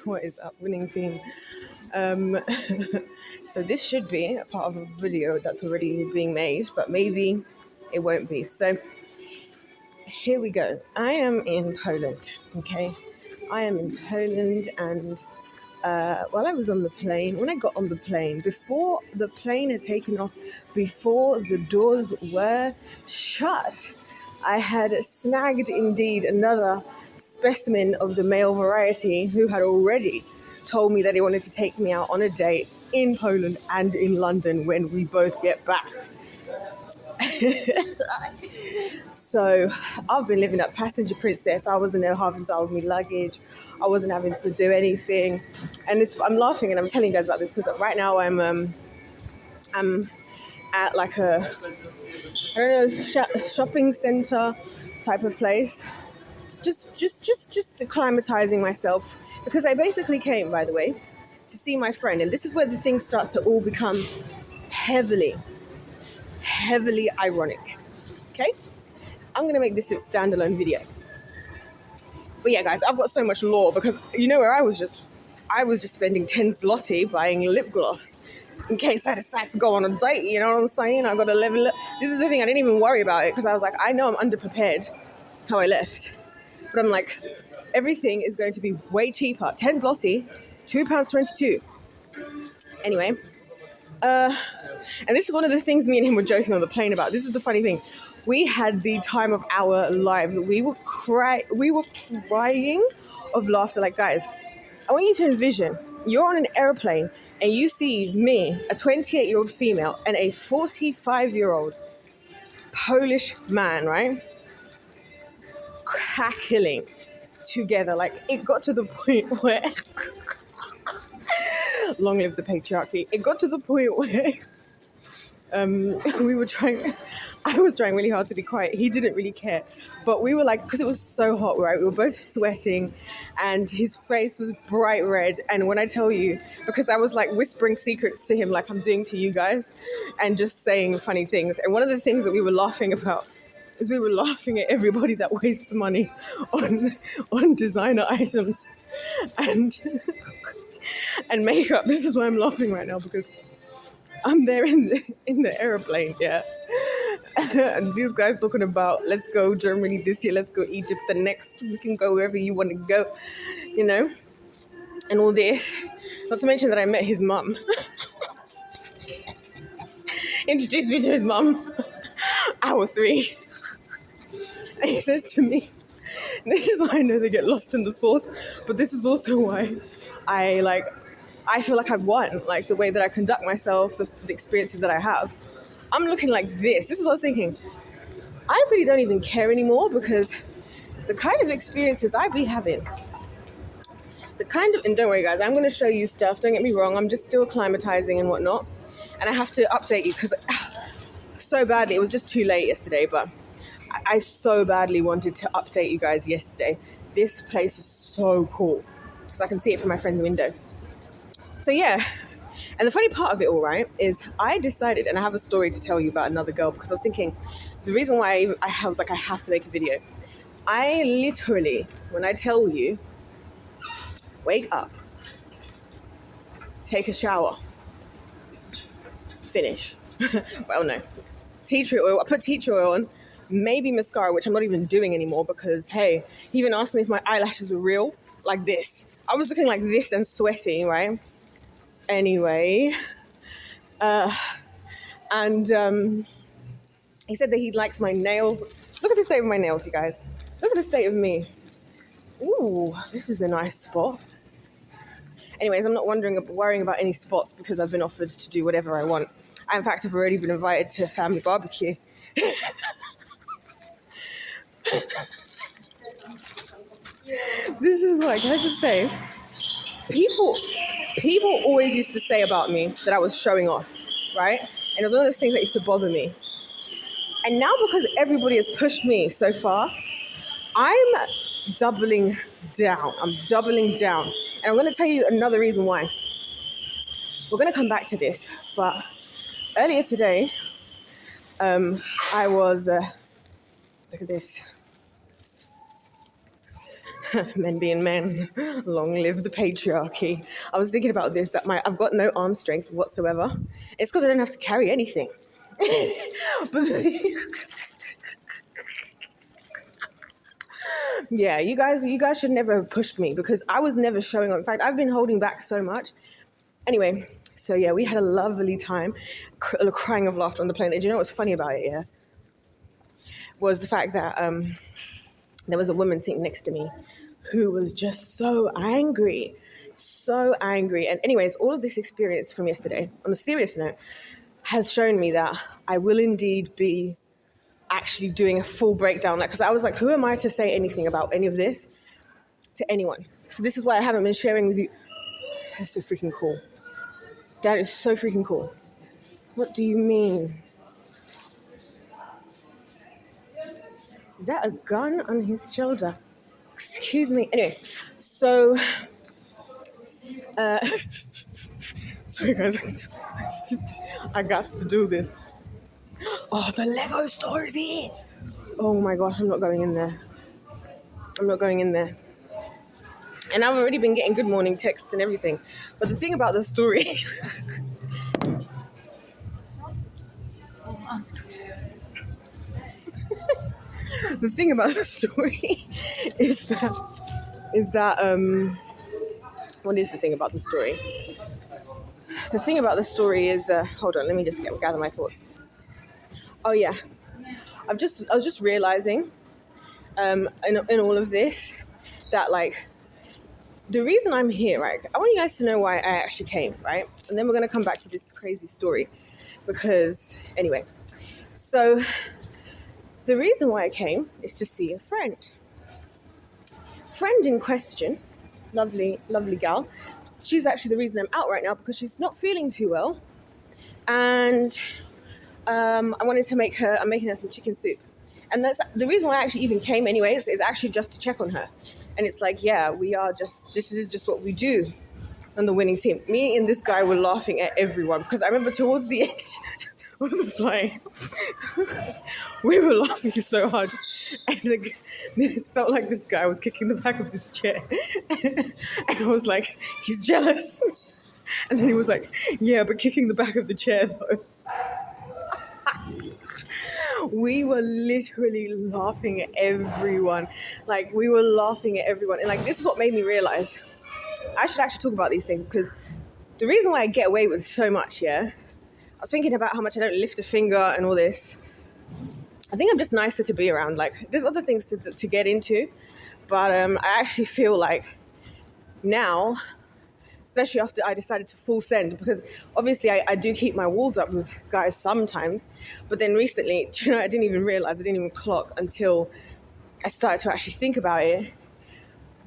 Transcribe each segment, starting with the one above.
What is up, winning team? Um, so this should be a part of a video that's already being made, but maybe it won't be. So here we go. I am in Poland, okay? I am in Poland, and while I was on the plane, when I got on the plane, before the plane had taken off, before the doors were shut, I had snagged indeed another specimen of the male variety who had already told me that he wanted to take me out on a date in Poland and in London when we both get back. So I've been living up passenger princess. I wasn't there having to hold my luggage. I wasn't having to do anything. And I'm laughing and I'm telling you guys about this because right now I'm at like a, I don't know, shopping center type of place. Just acclimatizing myself because I basically came, by the way, to see my friend. And this is where the things start to all become heavily ironic. Okay? I'm going to make this a standalone video. But yeah, guys, I've got so much lore because you know where I was just spending 10 zloty buying lip gloss in case I decide to go on a date, you know what I'm saying? I've got to level up. This is the thing, I didn't even worry about it because I was like, I know I'm underprepared how I left. But I'm like, everything is going to be way cheaper. 10 zloty, £2.22. Anyway, and this is one of the things me and him were joking on the plane about. This is the funny thing. We had the time of our lives. We were crying of laughter. Like, guys, I want you to envision you're on an airplane and you see me, a 28-year-old female, and a 45-year-old Polish man, right? Cackling together. Like, it got to the point where long live the patriarchy. It got to the point where I was trying really hard to be quiet. He didn't really care. But we were like, because it was so hot, right? We were both sweating and his face was bright red. And when I tell you, because I was like whispering secrets to him like I'm doing to you guys and just saying funny things. And one of the things that we were laughing about is we were laughing at everybody that wastes money on designer items and and makeup. This is why I'm laughing right now because I'm there in the airplane, yeah. And these guys talking about, let's go Germany this year, let's go Egypt the next, we can go wherever you want to go, you know, and all this. Not to mention that I met his mum. Introduced me to his mum. Hour 3. And he says to me, this is why I know they get lost in the sauce, but this is also why I feel like I've won, like the way that I conduct myself, the experiences that I have. I'm looking like this. This is what I was thinking. I really don't even care anymore because the kind of experiences I be having, and don't worry guys, I'm going to show you stuff. Don't get me wrong. I'm just still acclimatizing and whatnot. And I have to update you because so badly, it was just too late yesterday, but I so badly wanted to update you guys yesterday. This place is so cool because I can see it from my friend's window. So yeah, and the funny part of it all, right, is I decided, and I have a story to tell you about another girl because I was thinking, the reason why I was like, I have to make a video. I literally, when I tell you, wake up, take a shower, finish. Well, no. Tea tree oil. I put tea tree oil on, maybe mascara, which I'm not even doing anymore because, hey, he even asked me if my eyelashes were real, like this. I was looking like this and sweaty, right? Anyway, he said that he likes my nails. Look at the state of my nails, you guys. Look at the state of me. Ooh, this is a nice spot. Anyways, I'm not worrying about any spots because I've been offered to do whatever I want. I, in fact, have already been invited to a family barbecue. This is what, can I just say? People always used to say about me that I was showing off, right? And it was one of those things that used to bother me. And now because everybody has pushed me so far, I'm doubling down. And I'm going to tell you another reason why. We're going to come back to this. But earlier today, I was... look at this. Men being men, long live the patriarchy. I was thinking about this, that I've got no arm strength whatsoever. It's because I don't have to carry anything. But yeah, you guys should never have pushed me because I was never showing up. In fact, I've been holding back so much. Anyway, so yeah, we had a lovely time, crying of laughter on the plane. And do you know what's funny about it? Yeah, was the fact that there was a woman sitting next to me who was just so angry. And anyways, all of this experience from yesterday, on a serious note, has shown me that I will indeed be actually doing a full breakdown. Because I was like, who am I to say anything about any of this to anyone? So this is why I haven't been sharing with you. That's so freaking cool. That is so freaking cool. What do you mean? Is that a gun on his shoulder? Excuse me. Anyway, so... sorry guys, I got to do this. Oh, the Lego store is here. Oh my gosh, I'm not going in there. And I've already been getting good morning texts and everything. But the thing about the story... the thing about the story is that what is the thing about the story? The thing about the story is hold on, let me just gather my thoughts. Oh yeah, I was just realizing in all of this that like the reason I'm here, right? I want you guys to know why I actually came, right? And then we're gonna come back to this crazy story because anyway, so the reason why I came is to see a friend in question, lovely gal. She's actually the reason I'm out right now because she's not feeling too well, and I wanted to I'm making her some chicken soup, and that's the reason why I actually even came anyways, is actually just to check on her. And it's like, yeah, this is just what we do on the winning team. Me and this guy were laughing at everyone because I remember towards the end of the flight, we were laughing so hard, and it felt like this guy was kicking the back of this chair, and I was like, he's jealous, and then he was like, yeah, but kicking the back of the chair though. We were literally laughing at everyone, and like this is what made me realize I should actually talk about these things, because the reason why I get away with so much, yeah, I was thinking about how much I don't lift a finger and all this. I think I'm just nicer to be around. Like, there's other things to get into, but I actually feel like now, especially after I decided to full send, because obviously I do keep my walls up with guys sometimes, but then recently, you know, I didn't even realize, I didn't even clock until I started to actually think about it.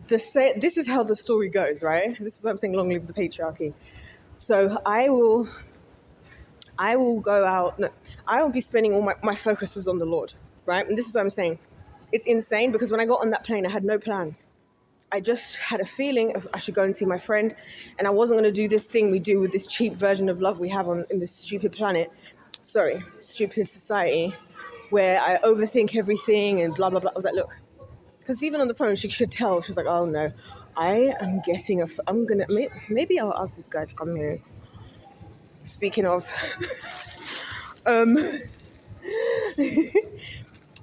This is how the story goes, right? This is what I'm saying, long live the patriarchy. So I will go out, no, I will be spending all my focus is on the Lord, right? And this is what I'm saying. It's insane because when I got on that plane, I had no plans. I just had a feeling I should go and see my friend, and I wasn't going to do this thing we do with this cheap version of love we have in this stupid stupid society, where I overthink everything and blah, blah, blah. I was like, look, because even on the phone, she could tell. She was like, oh no, I am getting maybe I'll ask this guy to come here. Speaking of,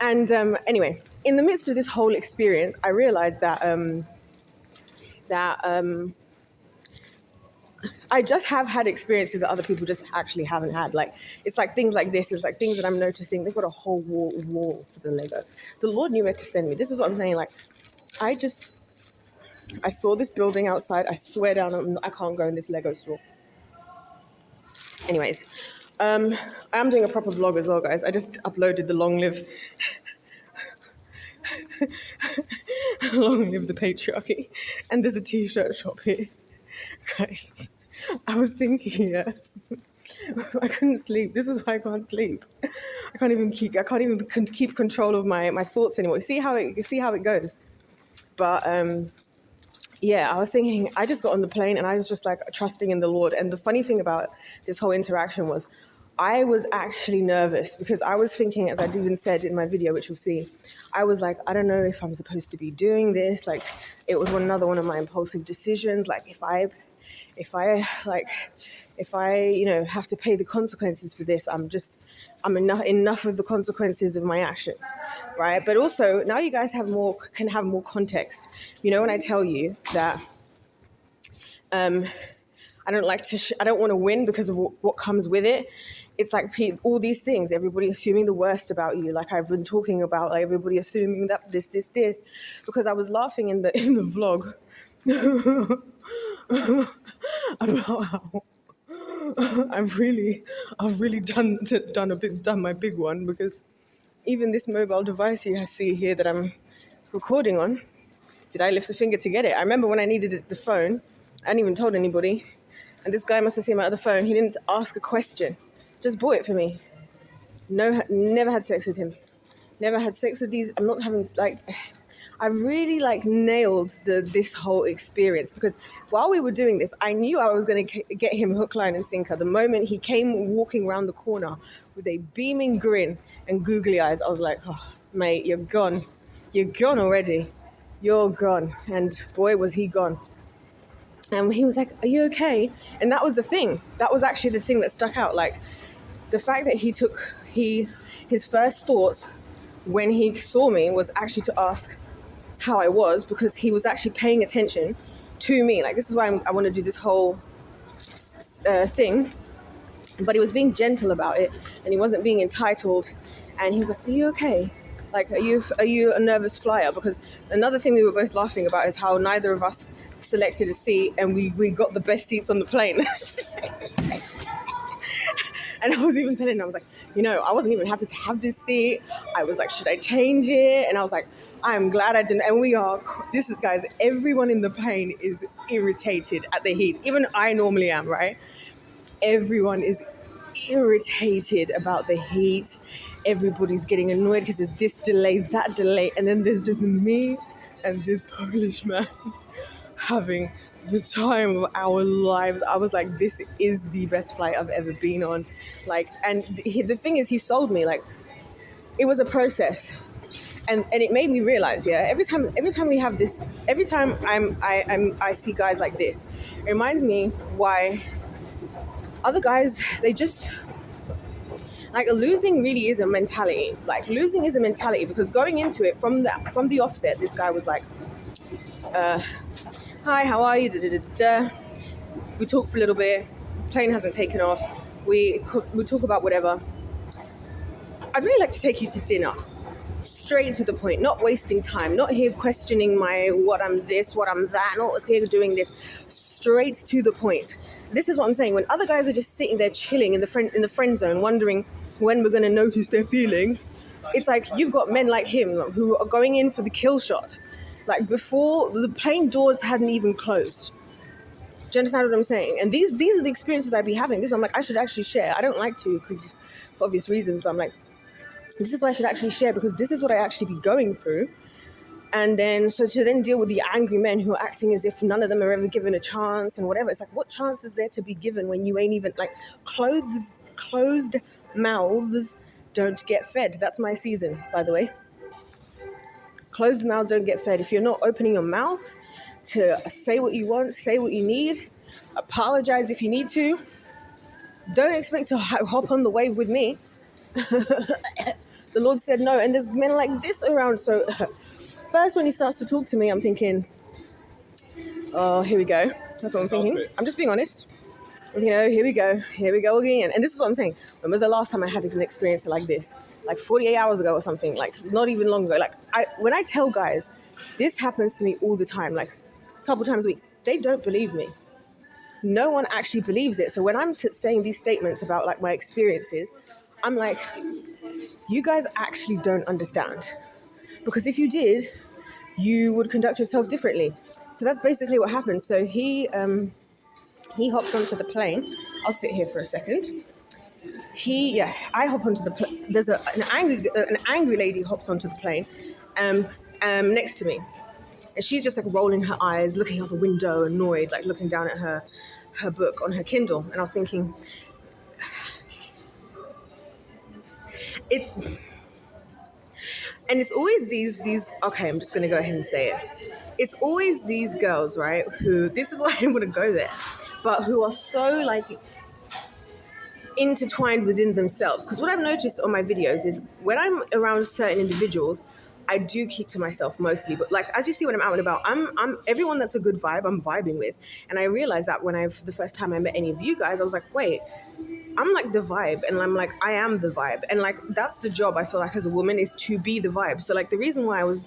anyway, in the midst of this whole experience, I realized that I just have had experiences that other people just actually haven't had. Like, it's like things like this. It's like things that I'm noticing. They've got a whole wall for the Lego. The Lord knew where to send me. This is what I'm saying. Like, I saw this building outside. I swear down, I can't go in this Lego store. Anyways, I'm doing a proper vlog as well, guys. I just uploaded the long live the patriarchy, and there's a t-shirt shop here, guys. I was thinking, yeah, I couldn't sleep. This is why I can't sleep. I can't even keep control of my thoughts anymore. See how it goes. But yeah, I was thinking, I just got on the plane and I was just like trusting in the Lord. And the funny thing about this whole interaction was, I was actually nervous because I was thinking, as I even said in my video, which you'll see, I was like, I don't know if I'm supposed to be doing this. Like, it was another one of my impulsive decisions. Like, if I have to pay the consequences for this, I'm enough of the consequences of my actions, right? But also now you guys can have more context. When I tell you that, I don't I don't want to win because of what comes with it. It's like all these things, everybody assuming the worst about you. Like I've been talking about, like everybody assuming that this, because I was laughing in the vlog about how I've really done my big one, because even this mobile device you see here that I'm recording on, did I lift a finger to get it? I remember when I needed the phone, I hadn't even told anybody, and this guy must have seen my other phone. He didn't ask a question, just bought it for me. No, never had sex with him. Never had sex with these. I'm not having, like, I really nailed this whole experience, because while we were doing this, I knew I was going to get him hook, line, and sinker. The moment he came walking around the corner with a beaming grin and googly eyes, I was like, oh, mate, you're gone. You're gone already. You're gone. And boy, was he gone. And he was like, are you okay? And that was the thing. That was actually the thing that stuck out. Like, the fact that his first thoughts when he saw me was actually to ask how I was, because he was actually paying attention to me. Like, this is why I want to do this whole thing. But he was being gentle about it, and he wasn't being entitled. And he was like, are you okay? Like, are you a nervous flyer? Because another thing we were both laughing about is how neither of us selected a seat, and we got the best seats on the plane. And I was even telling him, I was like, I wasn't even happy to have this seat. I was like, should I change it? And I was like, I'm glad I didn't. And guys, everyone in the plane is irritated at the heat. Even I normally am, right? Everyone is irritated about the heat. Everybody's getting annoyed because there's this delay, that delay. And then there's just me and this Polish man having the time of our lives. I was like, this is the best flight I've ever been on. Like, and the thing is, he sold me. Like, it was a process, and it made me realize, every time we have this, every time I see guys like this, it reminds me why other guys, they just, like, losing really is a mentality. Like, losing is a mentality, because going into it from the offset, this guy was like, hi, how are you? We talk for a little bit. Plane hasn't taken off. We talk about whatever. I'd really like to take you to dinner. Straight to the point, not wasting time, not here questioning what I'm this, what I'm that, not here doing this. Straight to the point. This is what I'm saying. When other guys are just sitting there chilling in the friend zone, wondering when we're going to notice their feelings, it's like you've got men like him who are going in for the kill shot. Like, before the plane doors hadn't even closed. Do you understand what I'm saying? And these are the experiences I'd be having. I'm like, I should actually share. I don't like to, because for obvious reasons, but I'm like, this is what I should actually share, because this is what I actually be going through. And then, so to then deal with the angry men who are acting as if none of them are ever given a chance and whatever. It's like, what chance is there to be given when you ain't even, like, closed mouths don't get fed. That's my season, by the way. Closed mouths don't get fed. If you're not opening your mouth to say what you want, say what you need, apologize if you need to, don't expect to hop on the wave with me. The Lord said no, and there's men like this around. So first, when he starts to talk to me, I'm thinking, oh, here we go. That's what I'm thinking. I'm just being honest. Here we go again. And this is what I'm saying. When was the last time I had an experience like this? Like 48 hours ago or something, like not even long ago. Like, when I tell guys, this happens to me all the time, like a couple times a week, they don't believe me. No one actually believes it. So when I'm saying these statements about, like, my experiences, I'm like, you guys actually don't understand. Because if you did, you would conduct yourself differently. So that's basically what happened. So he hops onto the plane. I'll sit here for a second. I hop onto the plane. There's an angry lady hops onto the plane next to me. And she's just, like, rolling her eyes, looking out the window, annoyed, like looking down at her book on her Kindle. And I was thinking, it's and it's always these okay, I'm just gonna go ahead and say it. It's always these girls, right, who, this is why I didn't want to go there, but who are so like intertwined within themselves. Because what I've noticed on my videos is when I'm around certain individuals, I do keep to myself mostly. But like as you see when I'm out and about, I'm everyone that's a good vibe, I'm vibing with. And I realized that when the first time I met any of you guys, I was like, wait, I'm like the vibe, and I'm like, I am the vibe. And like that's the job I feel like as a woman, is to be the vibe. So like the reason why I was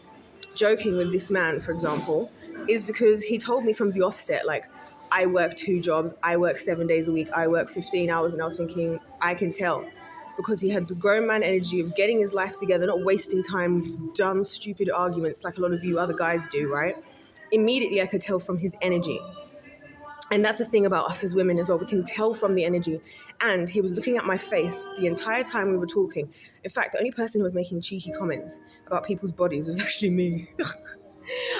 joking with this man, for example, is because he told me from the offset, like, I work 2 jobs, I work 7 days a week, I work 15 hours. And I was thinking, I can tell. Because he had the grown man energy of getting his life together, not wasting time with dumb, stupid arguments like a lot of you other guys do, right? Immediately I could tell from his energy. And that's the thing about us as women as well. We can tell from the energy. And he was looking at my face the entire time we were talking. In fact, the only person who was making cheeky comments about people's bodies was actually me.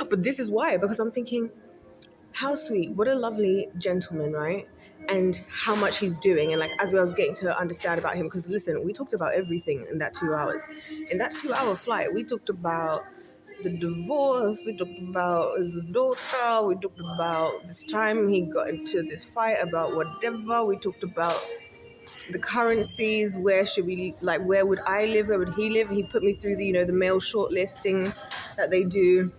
But this is why, because I'm thinking, how sweet, what a lovely gentleman, right? And how much he's doing. And like, as I was getting to understand about him, because listen, we talked about everything in that 2 hours. In that 2 hour flight, we talked about the divorce, we talked about his daughter, we talked about this time he got into this fight about whatever, we talked about the currencies, where should we, like, where would I live, where would he live. He put me through the, the mail shortlisting that they do,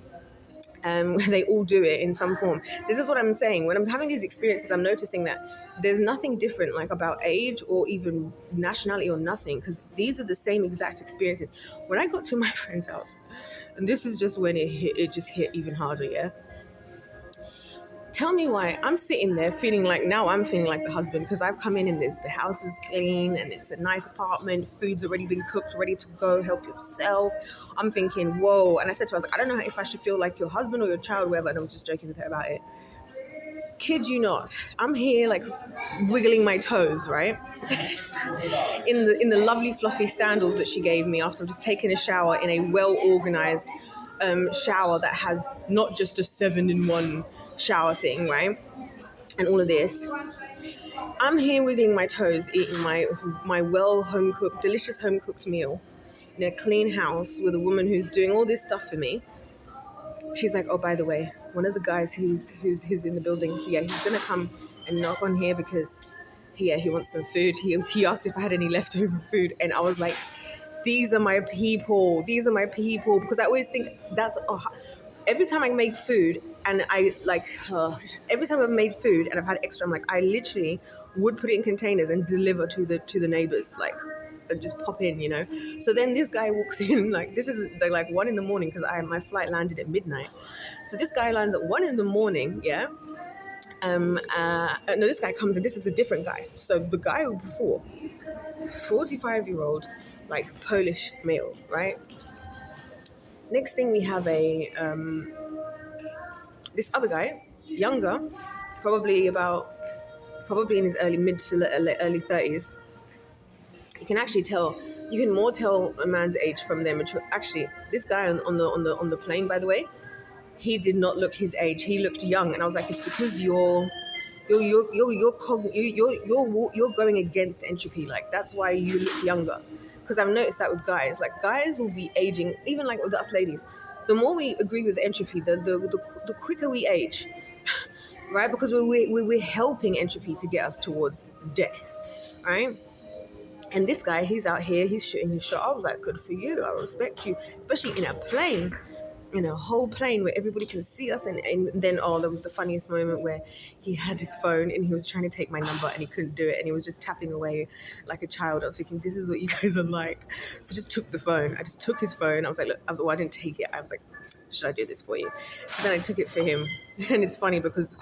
where they all do it in some form. This is what I'm saying. When I'm having these experiences, I'm noticing that there's nothing different, like, about age or even nationality or nothing, because these are the same exact experiences. When I got to my friend's house, and this is just when it just hit even harder, yeah? Tell me why I'm sitting there feeling like, now I'm feeling like the husband, because I've come in and the house is clean and it's a nice apartment, food's already been cooked, ready to go, help yourself. I'm thinking, whoa. And I said to her, I was like, I don't know if I should feel like your husband or your child, whatever. And I was just joking with her about it. Kid you not, I'm here like wiggling my toes, right? in the lovely fluffy sandals that she gave me after I've just taken a shower in a well-organized shower that has not just a 7-in-1 shower thing, right? And all of this. I'm here wiggling my toes, eating my well home-cooked, delicious home-cooked meal in a clean house with a woman who's doing all this stuff for me. She's like, oh, by the way, one of the guys who's in the building, he's gonna come and knock on here because he wants some food. He asked if I had any leftover food, and I was like, these are my people. Because I always think every time I make food and every time I've made food and I've had extra, I'm like, I literally would put it in containers and deliver to the neighbors, like, and just pop in. So then this guy walks in, like, this is like 1 a.m, because my flight landed at midnight. So this guy lands at 1 a.m, yeah. No, this guy comes in. This is a different guy. So the guy before, 45-year-old, like, Polish male, right? Next thing we have this other guy, younger, probably in his mid to early 30s. You can actually tell. You can more tell a man's age from their mature. Actually, this guy on the plane, by the way, he did not look his age. He looked young, and I was like, it's because you're going against entropy. Like, that's why you look younger. Because I've noticed that with guys. Like, guys will be aging, even like with us ladies. The more we agree with entropy, the quicker we age, right? Because we're helping entropy to get us towards death, right? And this guy, he's out here, he's shooting his shot. I was like, good for you. I respect you. Especially in a plane, in a whole plane where everybody can see us. And then, there was the funniest moment where he had his phone and he was trying to take my number and he couldn't do it. And he was just tapping away like a child. I was thinking, this is what you guys are like. So I just took the phone. I just took his phone. I was like, look, I didn't take it. I was like, should I do this for you? So then I took it for him. And it's funny because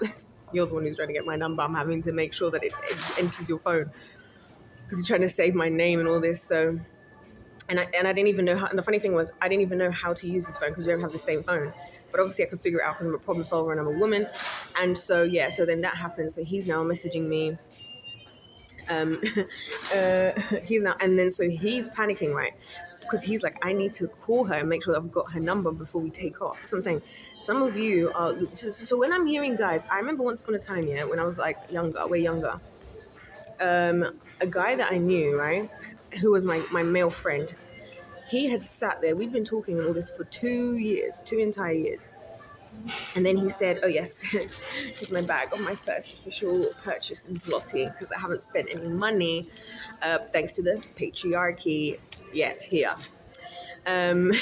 you're the one who's trying to get my number. I'm having to make sure that it enters your phone, because he's trying to save my name and all this. So, and I didn't even know how, and the funny thing was, I didn't even know how to use his phone because we don't have the same phone. But obviously I could figure it out because I'm a problem solver and I'm a woman. And so, yeah, so then that happened. So he's now messaging me. He's panicking, right? Because he's like, I need to call her and make sure that I've got her number before we take off. So I'm saying, some of you are, so when I'm hearing guys, I remember once upon a time, yeah, when I was like way younger, a guy that I knew, right? who was my male friend, he had sat there. We'd been talking and all this for 2 years, 2 entire years. And then he said, oh yes, here's my bag of my first official purchase in zloty, because I haven't spent any money, thanks to the patriarchy yet here. Um,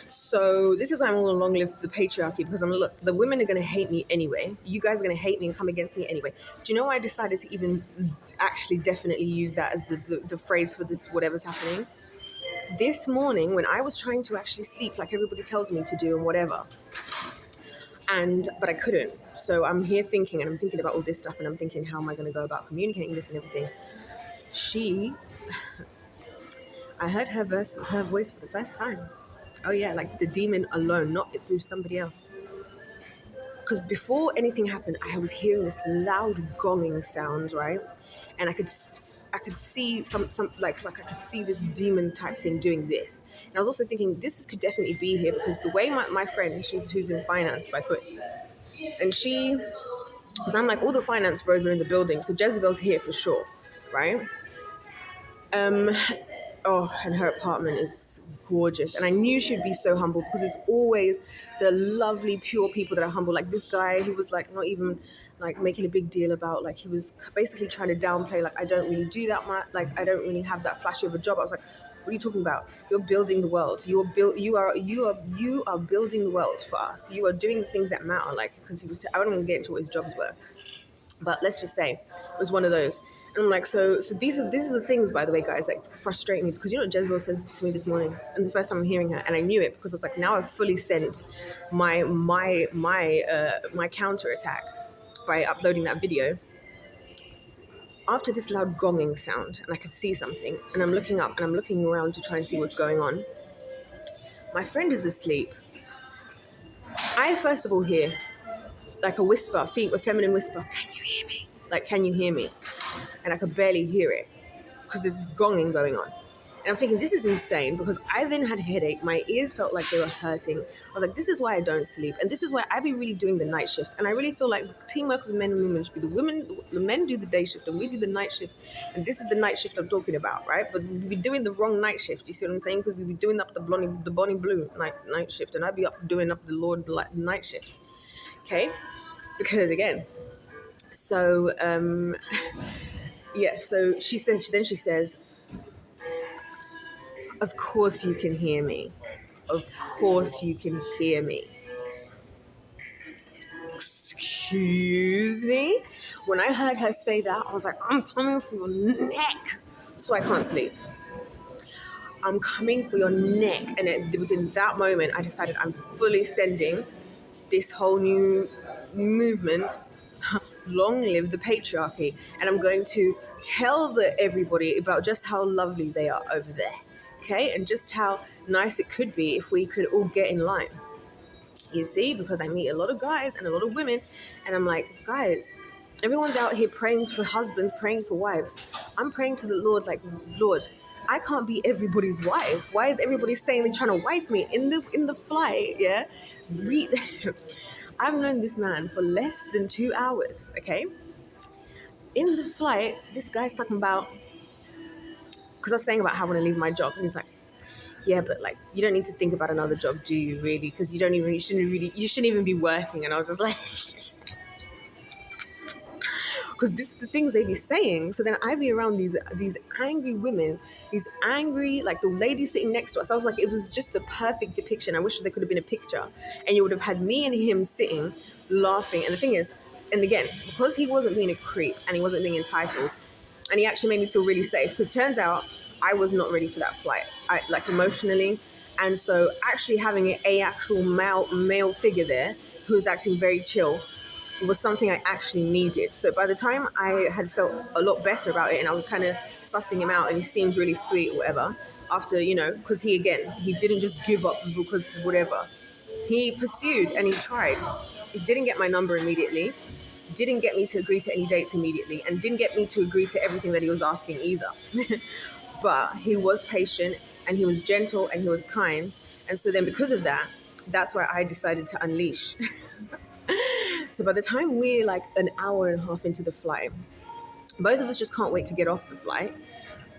so this is why I'm all along live the patriarchy, because look, the women are going to hate me anyway. You guys are going to hate me and come against me anyway. Do you know why I decided to even actually definitely use that as the phrase for this, whatever's happening? This morning, when I was trying to actually sleep like everybody tells me to do and whatever, but I couldn't. So I'm here thinking, and I'm thinking about all this stuff, and I'm thinking, how am I going to go about communicating this and everything? I heard her voice for the first time. Oh yeah, like the demon alone, not through somebody else. Because before anything happened, I was hearing this loud gonging sound, right? And I could see some like I could see this demon type thing doing this. And I was also thinking, this could definitely be here, because the way my friend, who's in finance, by the way, and because I'm like, all the finance bros are in the building, so Jezebel's here for sure, right? And her apartment is gorgeous. And I knew she'd be so humble, because it's always the lovely, pure people that are humble. Like this guy, he was like not even like making a big deal about, like he was basically trying to downplay, like, I don't really do that much, like I don't really have that flashy of a job. I was like, what are you talking about? You're building the world. You are building the world for us. You are doing the things that matter. Like, because he was, I don't want to get into what his jobs were, but let's just say it was one of those. And I'm like, so these are the things, by the way, guys, that frustrate me, because you know what Jezebel says to me this morning, and the first time I'm hearing her, and I knew it, because it's like, now I've fully sent my counter attack by uploading that video. After this loud gonging sound, and I could see something, and I'm looking up and I'm looking around to try and see what's going on. My friend is asleep. I first of all hear like a whisper, a feminine whisper, can you hear me? Like, can you hear me? And I could barely hear it, because there's this gonging going on. And I'm thinking, this is insane, because I then had a headache. My ears felt like they were hurting. I was like, this is why I don't sleep. And this is why I be really doing the night shift. And I really feel like teamwork of men and women should be the men do the day shift and we do the night shift. And this is the night shift I'm talking about, right? But we be doing the wrong night shift. You see what I'm saying? Because we be doing up the Bonnie Blue night shift. And I'd be doing up the Lord night shift. Okay? Because again, so, yeah, so she says, of course you can hear me. Of course you can hear me. Excuse me? When I heard her say that, I was like, I'm coming for your neck. So I can't sleep. I'm coming for your neck. And it was in that moment I decided I'm fully sending this whole new movement, long live the patriarchy. And I'm going to tell everybody about just how lovely they are over there. Okay, and just how nice it could be if we could all get in line. You see, because I meet a lot of guys and a lot of women, and I'm like, guys, everyone's out here praying for husbands, praying for wives. I'm praying to the Lord, like, Lord, I can't be everybody's wife. Why is everybody saying they're trying to wife me in the flight? Yeah, I've known this man for less than 2 hours. Okay, in the flight, this guy's talking about, because I was saying about how I want to leave my job, and he's like, yeah, but like, you don't need to think about another job, do you really? Because you shouldn't even be working. And I was just like, because this is the things they be saying. So then I be around these angry women, these angry, like the lady sitting next to us. I was like, it was just the perfect depiction. I wish there could have been a picture, and you would have had me and him sitting, laughing. And the thing is, and again, because he wasn't being a creep and he wasn't being entitled, and he actually made me feel really safe, because it turns out I was not ready for that flight, like emotionally. And so actually having a actual male figure there who was acting very chill was something I actually needed. So by the time I had felt a lot better about it, and I was kind of sussing him out, and he seemed really sweet or whatever, after, because he didn't just give up because whatever. He pursued and he tried. He didn't get my number immediately, didn't get me to agree to any dates immediately, and didn't get me to agree to everything that he was asking either. But he was patient, and he was gentle, and he was kind. And so then because of that, that's why I decided to unleash. So by the time we're like an hour and a half into the flight, both of us just can't wait to get off the flight.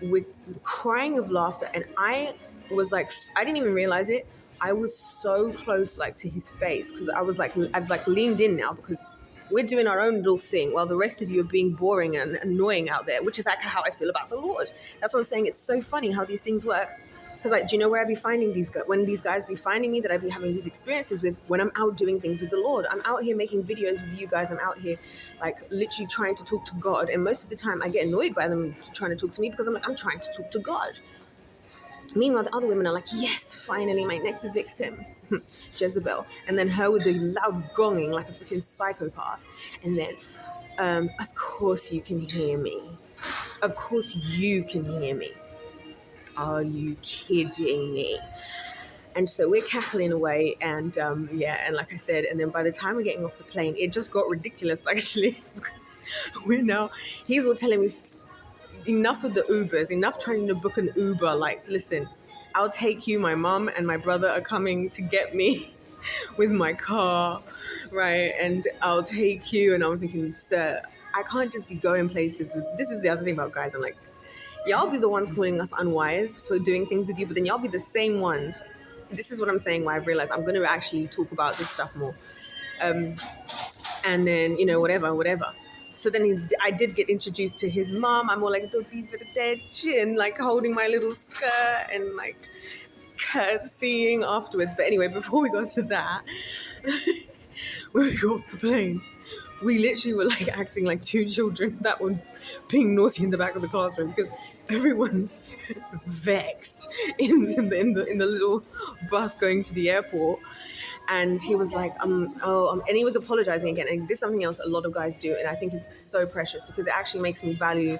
with crying of laughter. And I was like, I didn't even realize it. I was so close, like, to his face, because I was like, I've like leaned in now, because we're doing our own little thing while the rest of you are being boring and annoying out there, which is like how I feel about the Lord. That's what I'm saying. It's so funny how these things work. Because, like, do you know where I be finding these guys? When these guys be finding me, that I be having these experiences with, when I'm out doing things with the Lord. I'm out here making videos with you guys. I'm out here, like, literally trying to talk to God. And most of the time I get annoyed by them trying to talk to me, because I'm like, I'm trying to talk to God. Meanwhile, the other women are like, yes, finally, my next victim, Jezebel. And then her with the loud gonging like a freaking psychopath. And then, of course you can hear me. Of course you can hear me. Are you kidding me? And so we're cackling away, and and like I said, and then by the time we're getting off the plane, it just got ridiculous, actually, because he's all telling me, enough with the Ubers, enough trying to book an Uber. Like, listen, I'll take you. My mom and my brother are coming to get me with my car, right? And I'll take you. And I'm thinking, sir, I can't just be going places. This is the other thing about guys. I'm like, y'all be the ones calling us unwise for doing things with you, but then y'all be the same ones. This is what I'm saying, why I've realized I'm going to actually talk about this stuff more. And then, whatever. So then I did get introduced to his mom. I'm all like, don't be dead chin, like holding my little skirt and like curtsying afterwards. But anyway, before we got to that, when we got off the plane, we literally were like acting like two children that were being naughty in the back of the classroom, because everyone's vexed in the little bus going to the airport. And he was like, and he was apologizing again. And this is something else a lot of guys do, and I think it's so precious, because it actually makes me value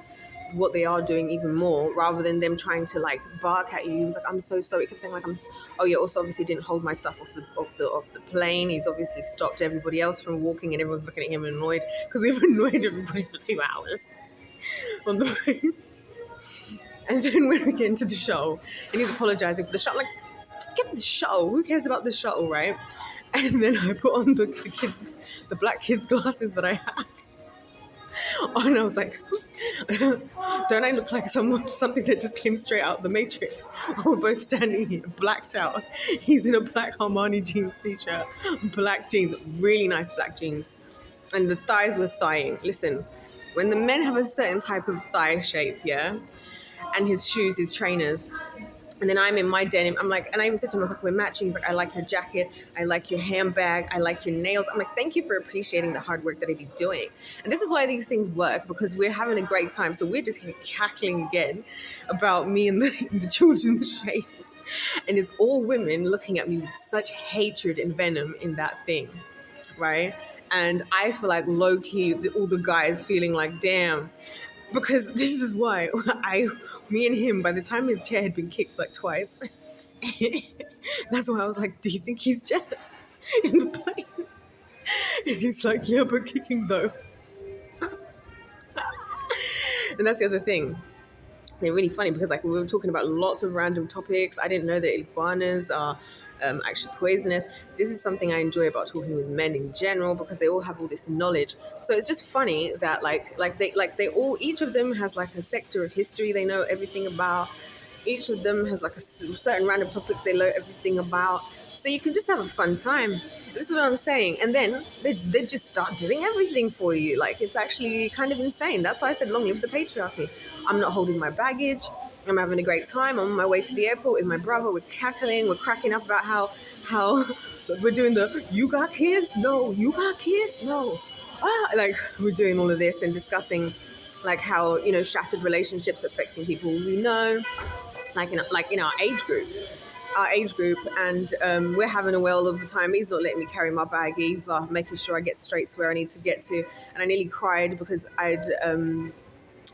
what they are doing even more, rather than them trying to like bark at you. He was like, I'm so sorry. He kept saying like, also obviously didn't hold my stuff off the plane. He's obviously stopped everybody else from walking, and everyone's looking at him annoyed, because we've annoyed everybody for 2 hours on the plane. And then when we get into the show, and he's apologizing for the show, I'm like, get the show. Who cares about the show, right? And then I put on the black kids' glasses that I have. And I was like, don't I look like something that just came straight out of the Matrix? We're both standing here, blacked out. He's in a black Armani jeans t-shirt, black jeans, really nice black jeans. And the thighs were thighing. Listen, when the men have a certain type of thigh shape, yeah, and his shoes, his trainers, and then I'm in my denim. I'm like, and I even said to him, I was like, we're matching. He's like, I like your jacket. I like your handbag. I like your nails. I'm like, thank you for appreciating the hard work that I be doing. And this is why these things work, because we're having a great time. So we're just here cackling again about me and the children's shapes. And it's all women looking at me with such hatred and venom in that thing, right? And I feel like low-key, all the guys feeling like, damn. Because this is why me and him, by the time his chair had been kicked like twice, that's why I was like, do you think he's jealous in the plane? And he's like, yeah, but kicking though. And that's the other thing. They're really funny, because like we were talking about lots of random topics. I didn't know that iguanas are actually poisonous. This is something I enjoy about talking with men in general, because they all have all this knowledge. So it's just funny that each of them has like a sector of history they know everything about. Each of them has like a certain random topics they know everything about. So you can just have a fun time. This is what I'm saying. And then they just start doing everything for you. Like, it's actually kind of insane. That's why I said long live the patriarchy. I'm not holding my baggage. I'm having a great time. I'm on my way to the airport with my brother. We're cackling. We're cracking up about how we're doing the, you got kids? No. You got kids? No. Like, we're doing all of this and discussing like how, shattered relationships affecting people we know, like in our age group. And we're having a whale of the time. He's not letting me carry my bag either, making sure I get straight to where I need to get to. And I nearly cried because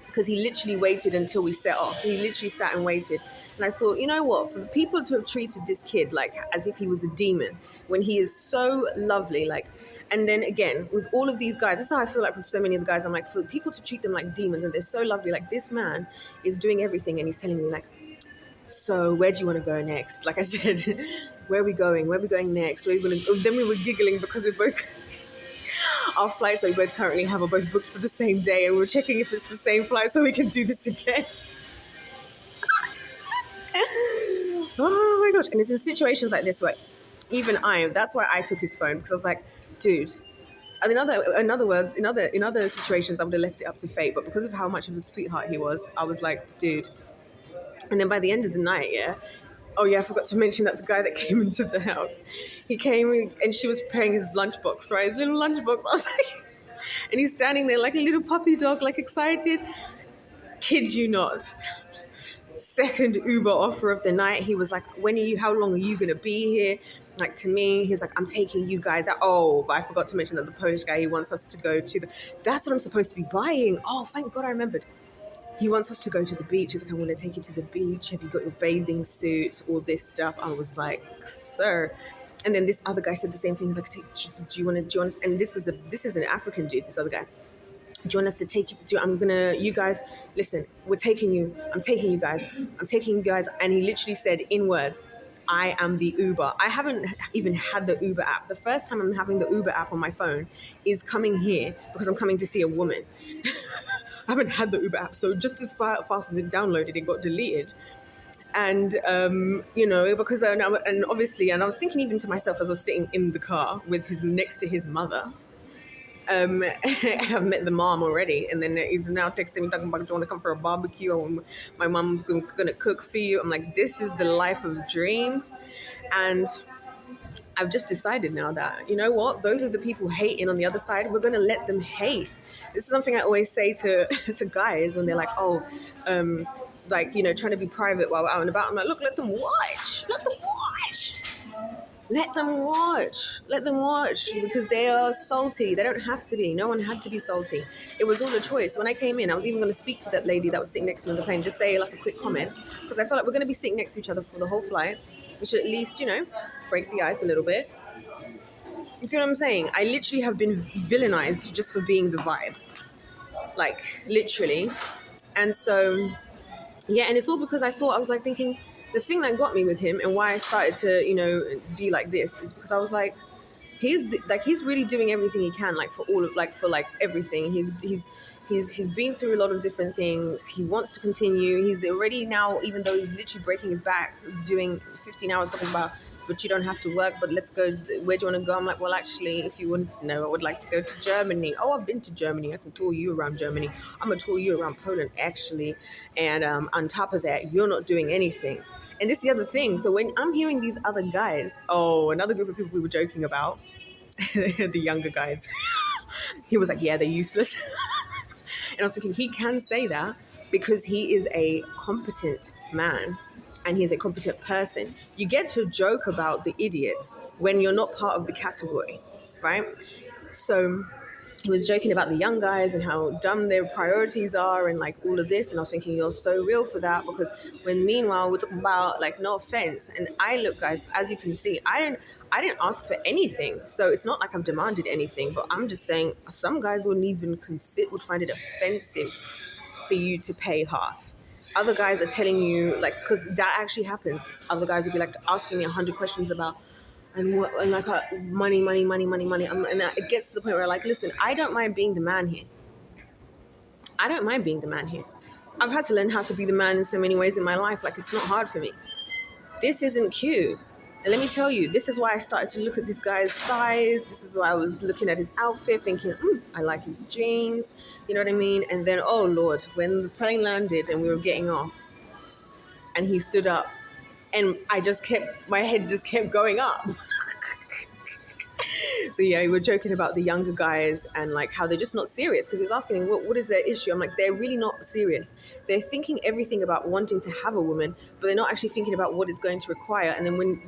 because he literally waited until we set off. He literally sat and waited. And I thought, you know what, for the people to have treated this kid like as if he was a demon, when he is so lovely, like, and then again, with all of these guys, that's how I feel like with so many of the guys. I'm like, for people to treat them like demons and they're so lovely, like this man is doing everything and he's telling me like, so where do you want to go next? Like I said, where are we going? Where are we going next? Where are we going to... Then we were giggling because we're both... Our flights that we both currently have are both booked for the same day, and we're checking if it's the same flight so we can do this again. Oh my gosh. And it's in situations like this where even that's why I took his phone, because I was like, dude, and in other words, in other situations, I would have left it up to fate. But because of how much of a sweetheart he was, I was like, dude. And then by the end of the night, yeah. Oh yeah, I forgot to mention that the guy that came into the house, he came in and she was preparing his lunchbox, right? His little lunchbox. I was like, and he's standing there like a little puppy dog, like excited. Kid you not. Second Uber offer of the night, he was like, how long are you gonna be here? Like, to me, he's like, I'm taking you guys out. Oh, but I forgot to mention that the Polish guy, he wants us to go to that's what I'm supposed to be buying. Oh, thank God I remembered. He wants us to go to the beach. He's like, I want to take you to the beach. Have you got your bathing suit? All this stuff. I was like, sir. And then this other guy said the same thing. He's like, do you want to? And this is an African dude, this other guy. Do you want us to take you? You guys, listen, I'm taking you guys. I'm taking you guys. And he literally said in words, I am the Uber. I haven't even had the Uber app. The first time I'm having the Uber app on my phone is coming here because I'm coming to see a woman. I haven't had the Uber app. So just as fast as it downloaded, it got deleted. And, because, and obviously, and I was thinking even to myself as I was sitting in the car next to his mother, I've met the mom already, and then he's now texting me talking about, do you want to come for a barbecue? Or my mom's going to cook for you. I'm like, this is the life of dreams. And I've just decided now that, you know what, those are the people hating on the other side. We're going to let them hate. This is something I always say to guys when they're like, trying to be private while we're out and about. I'm like, look, let them watch. Let them watch, because they are salty. They don't have to be. No one had to be salty. It was all a choice. When I came in, I was even going to speak to that lady that was sitting next to me on the plane, just say like a quick comment, because I felt like we're going to be sitting next to each other for the whole flight. We should at least, break the ice a little bit. You see what I'm saying? I literally have been villainized just for being the vibe. Like, literally. And so, yeah, and it's all because I was like thinking, the thing that got me with him and why I started to, be like this is because I was like, he's really doing everything he can, like for everything. He's been through a lot of different things. He wants to continue. He's already now, even though he's literally breaking his back, doing 15 hours talking about, but you don't have to work, but let's go. Where do you want to go? I'm like, well, actually, if you wanted to know, I would like to go to Germany. Oh, I've been to Germany. I can tour you around Germany. I'm going to tour you around Poland, actually. And on top of that, you're not doing anything. And this is the other thing. So when I'm hearing these other guys, another group of people we were joking about, the younger guys, he was like, yeah, they're useless. And I was thinking, he can say that because he is a competent man and he's a competent person. You get to joke about the idiots when you're not part of the category, right? So he was joking about the young guys and how dumb their priorities are and like all of this. And I was thinking, you're so real for that, because when meanwhile we're talking about, like, no offense. And look, guys, as you can see, I didn't ask for anything. So it's not like I've demanded anything, but I'm just saying some guys would find it offensive for you to pay half. Other guys are telling you, like, because that actually happens. Other guys will be like asking me 100 questions about, money. And it gets to the point where, like, listen, I don't mind being the man here. I've had to learn how to be the man in so many ways in my life. Like, it's not hard for me. This isn't cute. And let me tell you, this is why I started to look at this guy's size. This is why I was looking at his outfit, thinking, I like his jeans. You know what I mean? And then, oh, Lord, when the plane landed and we were getting off and he stood up, and my head just kept going up. So yeah, we were joking about the younger guys and like how they're just not serious, because he was asking me what is their issue. I'm like, they're really not serious. They're thinking everything about wanting to have a woman, but they're not actually thinking about what it's going to require. And then when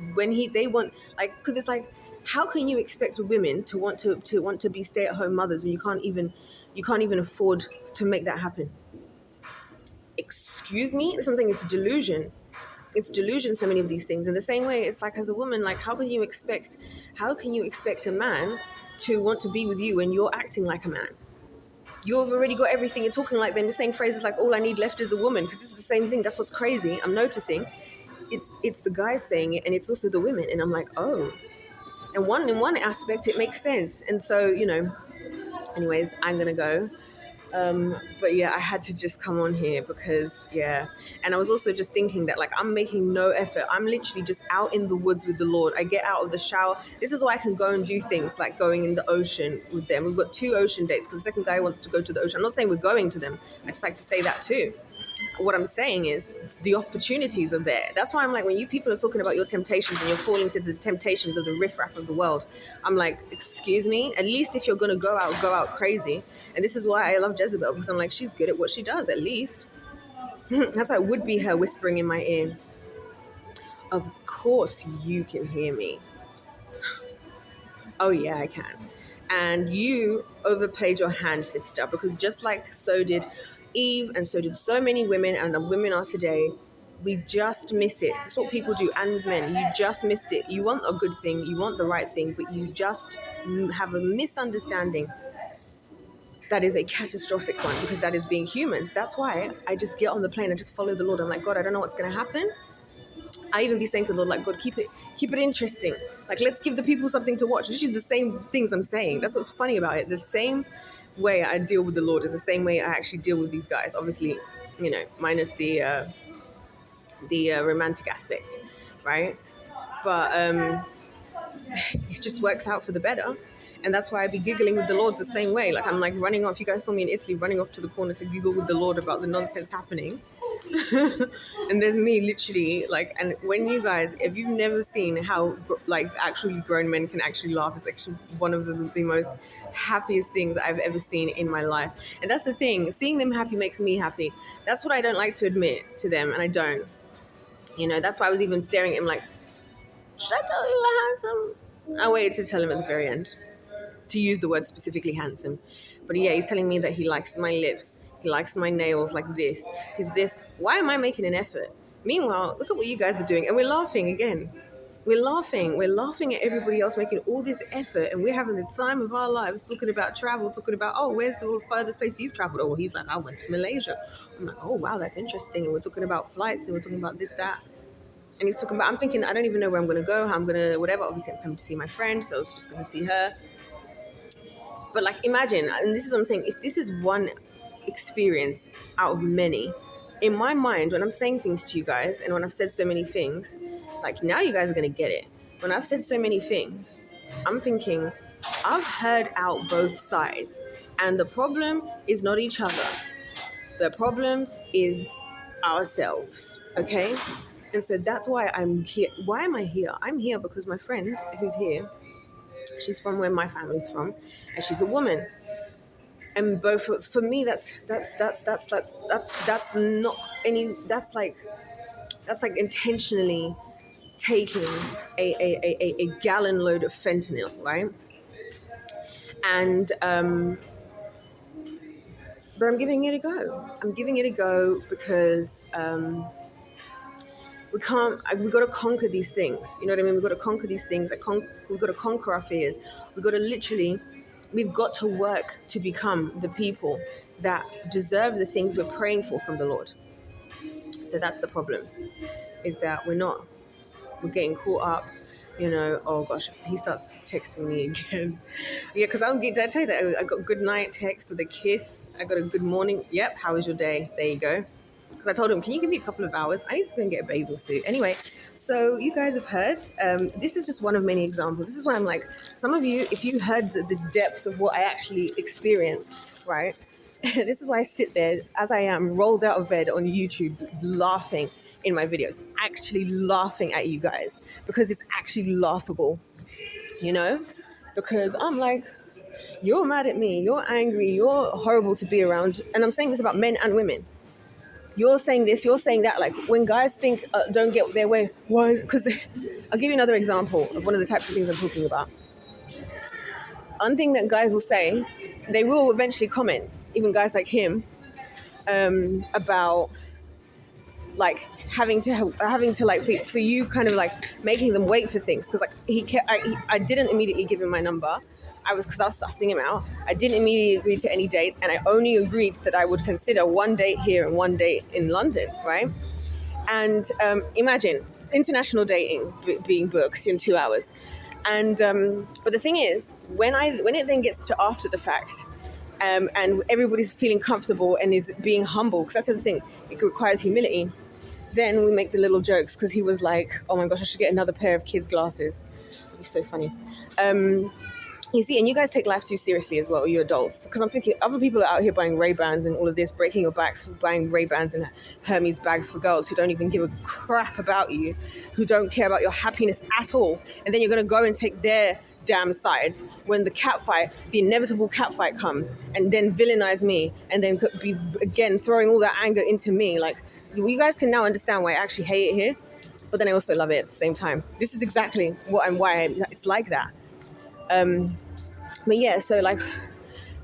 they want, like, because it's like, how can you expect women to want to be stay-at-home mothers when you can't even afford to make that happen? Excuse me? That's what I'm saying. It's delusion. It's delusion, so many of these things. In the same way, it's like, as a woman, like, how can you expect a man to want to be with you when you're acting like a man? You've already got everything. You're talking like them. You're saying phrases like, all I need left is a woman, because it's the same thing. That's what's crazy. I'm noticing it's the guys saying it, and it's also the women. And I'm like, oh. And in one aspect, it makes sense. And so, anyways, I'm going to go. But yeah, I had to just come on here because, yeah. And I was also just thinking that, like, I'm making no effort. I'm literally just out in the woods with the Lord. I get out of the shower. This is why I can go and do things like going in the ocean with them. We've got 2 ocean dates because the second guy wants to go to the ocean. I'm not saying we're going to them. I just like to say that too. What I'm saying is the opportunities are there. That's why I'm like, when you people are talking about your temptations and you're falling to the temptations of the riffraff of the world, I'm like, excuse me, at least if you're going to go out crazy. And this is why I love Jezebel, because I'm like, she's good at what she does, at least. That's why it would be her whispering in my ear, of course you can hear me. Oh yeah, I can. And you overplayed your hand, sister, because just like so did Eve, and so did so many women, and the women are today, we just miss it. That's what people do, and men, you just missed it. You want a good thing, you want the right thing, but you just have a misunderstanding that is a catastrophic one, because that is being humans. That's why I just get on the plane and just follow the Lord. I'm like, God, I don't know what's going to happen. I even be saying to the Lord, like, God, keep it interesting. Like, let's give the people something to watch. This is the same things I'm saying. That's what's funny about it. The same way I deal with the Lord is the same way I actually deal with these guys. Obviously, minus the romantic aspect, right? But it just works out for the better. And that's why I be giggling with the Lord the same way. Like, I'm like running off. You guys saw me in Italy running off to the corner to giggle with the Lord about the nonsense happening. And there's me literally like, and when you guys, if you've never seen how like actually grown men can actually laugh, it's actually one of the most happiest things I've ever seen in my life. And that's the thing, seeing them happy makes me happy. That's what I don't like to admit to them, and I don't. That's why I was even staring at him like, should I tell you you're handsome? I waited to tell him at the very end, to use the word specifically handsome. But yeah, he's telling me that he likes my lips, he likes my nails like this. He's this. Why am I making an effort? Meanwhile, look at what you guys are doing. And we're laughing again. We're laughing at everybody else making all this effort, and we're having the time of our lives talking about travel, talking about, oh, where's the furthest place you've traveled? Oh, well, he's like, I went to Malaysia. I'm like, oh, wow, that's interesting. And we're talking about flights, and we're talking about this, that. And he's talking about, I'm thinking, I don't even know where I'm going to go, how I'm going to, whatever. Obviously, I'm coming to see my friend, so I was just going to see her. But like, imagine, and this is what I'm saying, if this is one experience out of many, in my mind, when I'm saying things to you guys, and when I've said so many things, like, now you guys are going to get it. When I've said so many things, I'm thinking, I've heard out both sides. And the problem is not each other. The problem is ourselves, okay? And so that's why I'm here. Why am I here? I'm here because my friend who's here, she's from where my family's from, and she's a woman. And both for me, that's not any. That's like intentionally taking a gallon load of fentanyl, right? And but I'm giving it a go. I'm giving it a go because we've got to conquer these things. You know what I mean? We've got to conquer these things. We've got to conquer our fears. We've got to work to become the people that deserve the things we're praying for from the Lord. So that's the problem, is that we're getting caught up, oh gosh, if he starts texting me again. Yeah, because did I tell you that I got a good night text with a kiss? I got a good morning. Yep, how was your day? There you go. Because I told him, can you give me a couple of hours? I need to go and get a bathing suit. Anyway, so you guys have heard. This is just one of many examples. This is why I'm like, some of you, if you heard the depth of what I actually experienced, right? This is why I sit there, as I am, rolled out of bed on YouTube, laughing in my videos, actually laughing at you guys, because it's actually laughable, Because I'm like, you're mad at me, you're angry, you're horrible to be around. And I'm saying this about men and women. You're saying this, you're saying that. Like, when guys think don't get their way, why? Because I'll give you another example of one of the types of things I'm talking about. One thing that guys will say, they will eventually comment, even guys like him, about like having to like for you kind of like making them wait for things, because like I didn't immediately give him my number. Because I was sussing him out. I didn't immediately agree to any dates, and I only agreed that I would consider one date here and one date in London, right? And imagine international dating being booked in 2 hours. And but the thing is, when it then gets to after the fact, and everybody's feeling comfortable and is being humble, because that's the thing, it requires humility. Then we make the little jokes, because he was like, oh my gosh, I should get another pair of kids' glasses. It'd be so funny. You see, and you guys take life too seriously as well, you adults. Because I'm thinking other people are out here buying Ray-Bans and all of this, breaking your backs for buying Ray-Bans and Hermes bags for girls who don't even give a crap about you, who don't care about your happiness at all. And then you're going to go and take their damn side when the inevitable cat fight comes, and then villainize me, and then be, again, throwing all that anger into me. Like, you guys can now understand why I actually hate it here, but then I also love it at the same time. This is exactly why it's like that. But yeah, so like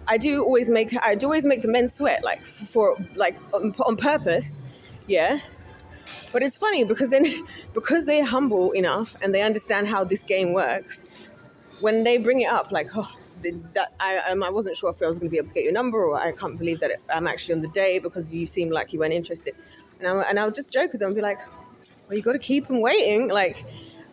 I do always make the men sweat, like for like on purpose, yeah. But it's funny because then because they're humble enough and they understand how this game works, when they bring it up, like, oh, I wasn't sure if I was going to be able to get your number, or I can't believe that I'm actually on the day because you seem like you weren't interested, and I would just joke with them and be like, well, you got to keep them waiting, like.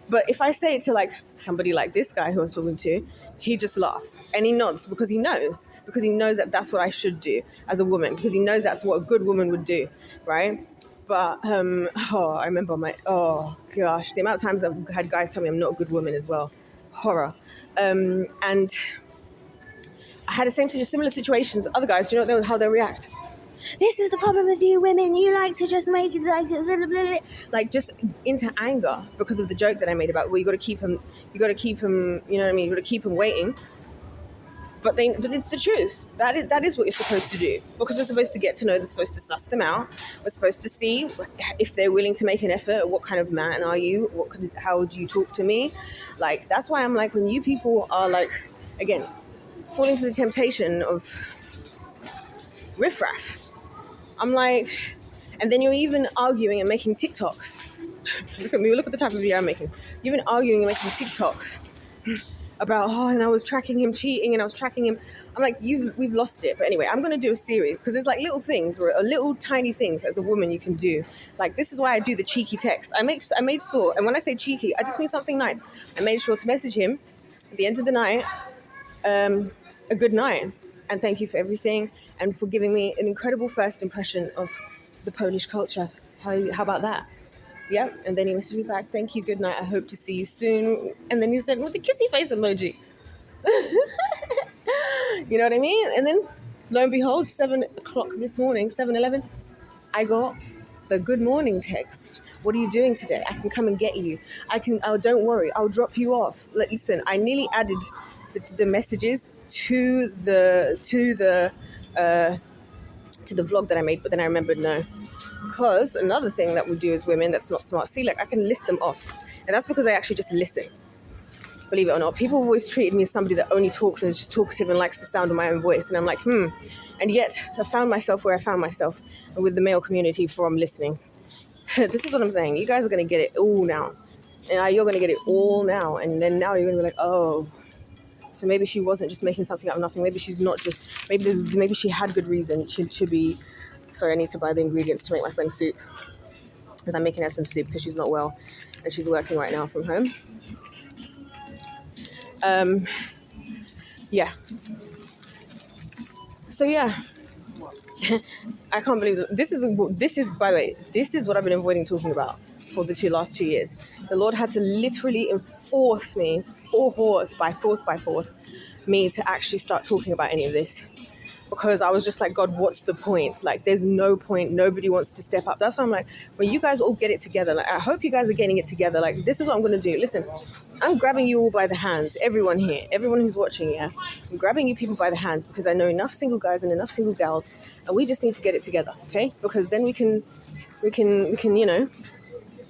But if I say it to like somebody like this guy who I was talking to, he just laughs and he nods because he knows that that's what I should do as a woman, because he knows that's what a good woman would do, right? But I remember the amount of times I've had guys tell me I'm not a good woman as well, horror. And I had the similar situations. Other guys, do you know how they react? This is the problem with you women. You like to just make it like just into anger because of the joke that I made about, well, you got to keep him. You know what I mean? You got to keep him waiting. But it's the truth. That is what you're supposed to do, because we're supposed to get to know. They're supposed to suss them out. We're supposed to see if they're willing to make an effort. What kind of man are you? How do you talk to me? Like, that's why I'm like, when you people are like, again, falling for the temptation of riffraff, I'm like, and then you're even arguing and making TikToks. Look at me, look at the type of video I'm making. You've been arguing and making TikToks about, and I was tracking him cheating and I was tracking him. I'm like, we've lost it. But anyway, I'm going to do a series, because there's like little things, little tiny things as a woman you can do. Like, this is why I do the cheeky text. I made sure, and when I say cheeky, I just mean something nice. I made sure to message him at the end of the night, a good night, and thank you for everything, and for giving me an incredible first impression of the Polish culture. How about that? Yeah. And then he messaged me back, thank you, good night, I hope to see you soon. And then he said, with the kissy face emoji. You know what I mean? And then, lo and behold, 7 o'clock this morning, 7:11, I got the good morning text. What are you doing today? I can come and get you. Don't worry, I'll drop you off. Listen, I nearly added the messages to the vlog that I made, but then I remembered no. Because another thing that we do as women that's not smart, see, like, I can list them off. And that's because I actually just listen. Believe it or not, people have always treated me as somebody that only talks and is just talkative and likes the sound of my own voice. And I'm like, And yet I found myself where I found myself, with the male community, from listening. This is what I'm saying. You guys are going to get it all now. And you're going to get it all now. And then now you're going to be like, oh, so maybe she wasn't just making something out of nothing. Maybe she's not just, maybe she had good reason to be. Sorry, I need to buy the ingredients to make my friend's soup, because I'm making her some soup because she's not well and she's working right now from home. Yeah. So yeah, I can't believe that this is, by the way, this is what I've been avoiding talking about for the last 2 years. The Lord had to literally enforce me, by force, me to actually start talking about any of this. Because I was just like, God, what's the point? Like, there's no point. Nobody wants to step up. That's why I'm like, when you guys all get it together, like, I hope you guys are getting it together. Like, this is what I'm going to do. Listen, I'm grabbing you all by the hands. Everyone here, everyone who's watching, yeah. I'm grabbing you people by the hands, because I know enough single guys and enough single gals, and we just need to get it together, okay? Because then we can, you know,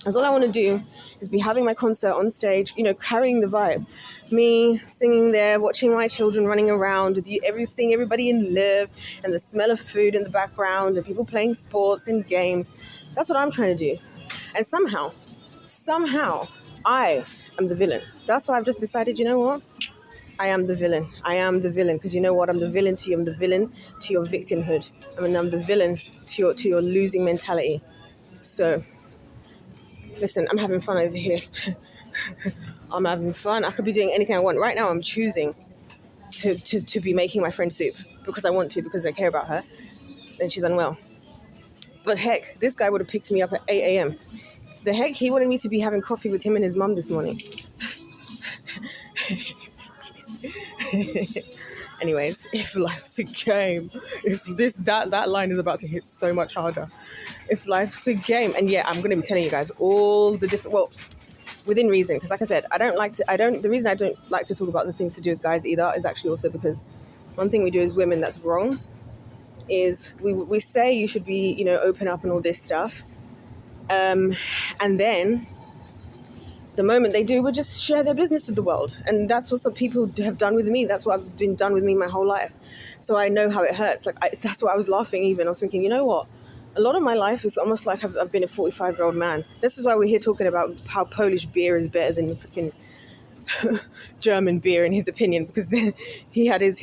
that's all I want to do, is be having my concert on stage, you know, carrying the vibe. Me singing there, watching my children running around, seeing everybody in love, and the smell of food in the background, and people playing sports and games. That's what I'm trying to do. And somehow, I am the villain. That's why I've just decided, you know what? I am the villain. Because you know what? I'm the villain to you. I'm the villain to your victimhood. I'm the villain to your losing mentality. So, listen, I'm having fun over here. I'm having fun. I could be doing anything I want. Right now, I'm choosing to be making my friend soup. because I want to, because I care about her, then she's unwell. But heck, this guy would have picked me up at 8 a.m. The heck, he wanted me to be having coffee with him and his mum this morning. Anyways, if life's a game, if that line is about to hit so much harder. If life's a game, and yeah, I'm gonna be telling you guys all the different, well, within reason, because like I said, the reason I don't like to talk about the things to do with guys either is actually also because one thing we do as women that's wrong is we say you should be, open up and all this stuff, and then the moment they do, will just share their business with the world. And that's what some people have done with me. That's what I've been done with me my whole life. So I know how it hurts. That's why I was laughing even. I was thinking, you know what? A lot of my life is almost like I've been a 45-year-old man. This is why we're here talking about how Polish beer is better than freaking German beer, in his opinion, because then he had his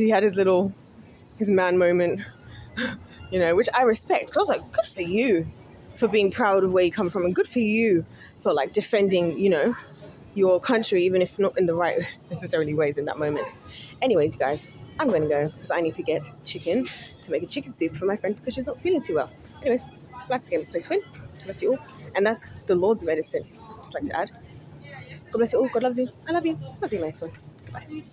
man moment, which I respect. Because I was like, good for you for being proud of where you come from, and good for you for like defending, your country, even if not in the right necessarily ways in that moment. Anyways, you guys, I'm going to go because I need to get chicken to make a chicken soup for my friend because she's not feeling too well. Anyways, life's a game, let's play to win. God bless you all. And that's the Lord's medicine. Just like to add. God bless you all. God loves you. I love you. I'll see you next one. Bye.